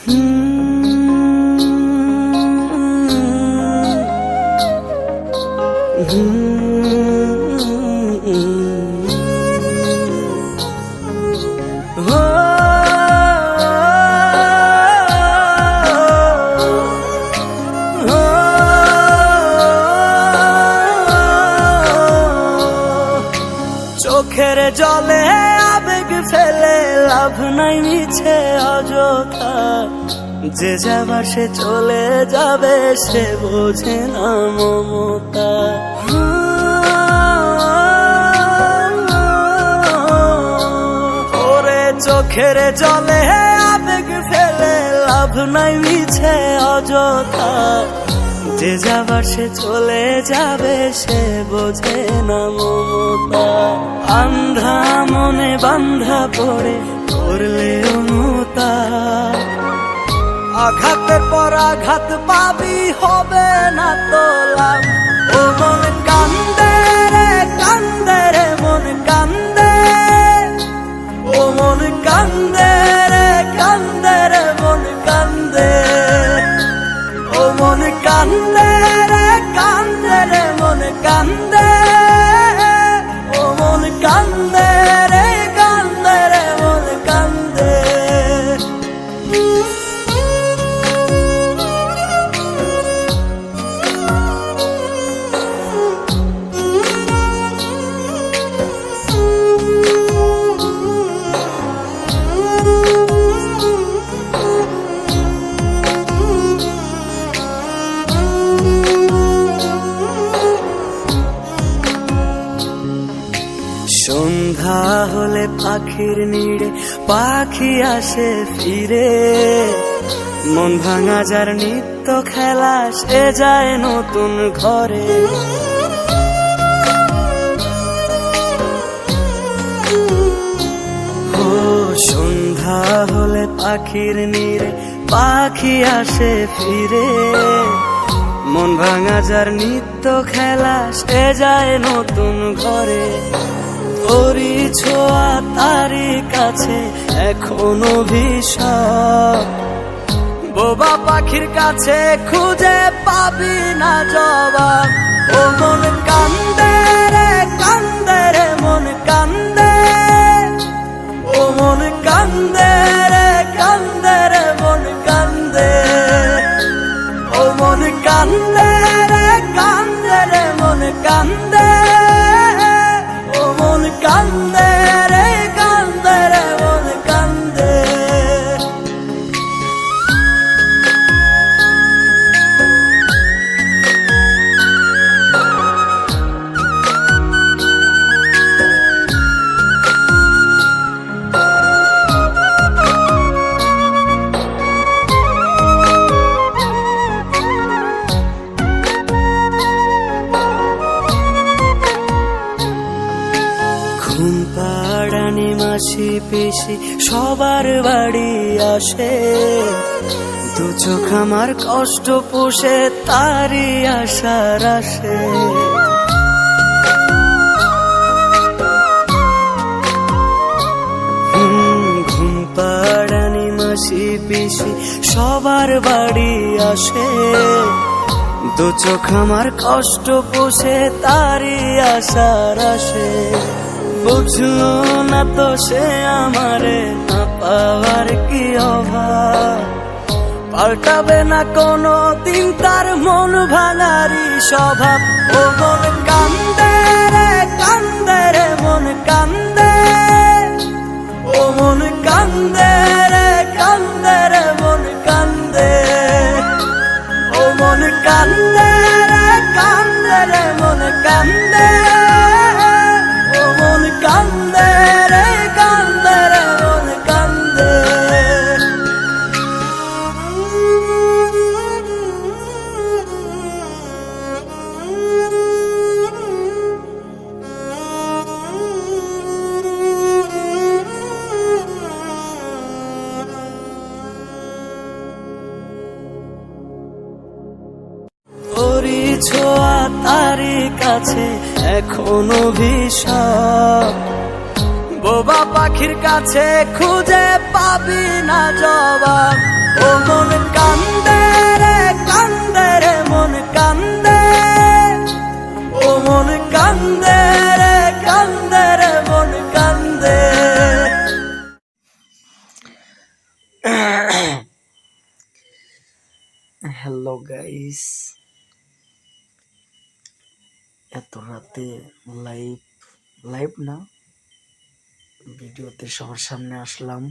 চোখের জলে আবেগ ফেলে লাভ নাই মিছে অযথা, যে যাবার সে চলে যাবে সে বোঝে না মমতা। ওরে চোখের জলে আবেগ ফেলে লাভ নাই মিছে অযথা, যে যাবার সে চলে যাবে সে বোঝে না মমতা। আন্ধা মনে বান্ধা পড়ে করলে অনুতা, আঘাতের পর আঘাত পাবি হবে না তো লাভ। ও মন কান্দে রে কান্দে রে মন কান্দে, ও মন কান্দে রে কান্দে রে মন কান্দে, ও মন কান্দে রে কান্দে রে মন কান্দে, ও মন কান্দে রে কান্দে রে মন কান্দে। সন্ধ্যা হলে পাখির নিড়ে পাখি আসে ফিরে, মন ভাঙা যার নিত্য খেলা সে যায় নতুন ঘরে। ও সন্ধ্যা হলে পাখির নিড়ে পাখি আসে ফিরে, মন ভাঙা যার নিত্য খেলা সে যায় নতুন ঘরে। তোরি ছোঁয়া তারি কাছে এখনো ভিশাপ, বোবা পাখির কাছে খুঁজে পাবি না জবাব। ও মন কান্দে রে কান্দে রে মন কান্দে, ও মন কান্দে রে কান্দে রে মন কান্দে, ও মন কান্দে রে কান্দে রে মন কান্দে, ও মন কান্দে রে কান্দে রে মন কান্দে। ঘুম পাড়ানি মাসি পিসি সবার বাড়ি আসে, দু চোখ আমার কষ্ট পোষে তারি আশার আসে। ঘুম পাড়ানি মাসি পিসি সবার বাড়ি আসে, দু চোখ আমার কষ্ট পোষে তারি আশার আসে। বুঝলো না তো সে আমারে না পাওয়ার কি অভাব, পাল্টাবে না কোনো দিন তার মন ভাঙারি স্বভাব। ও মন কান্দে রে কান্দে রে মন কান্দে, ও মন কান্দে রে কান্দে রে মন কান্দে, ও মন কান্দে রে কান্দে রে মন কান্দে, ও মন কান্দে রে কান্দে রে মন কান্দে। তোরি ছোঁয়া তারি কাছে এখনো ভিশাপ, বোবা পাখির কাছে খুঁজে পাবি না জবাব। ও কান্দে রে মন কান্দে। হ্যালো গাইস, এত রাতে লাইভ না ভিডিওতে সবার সামনে আসলাম।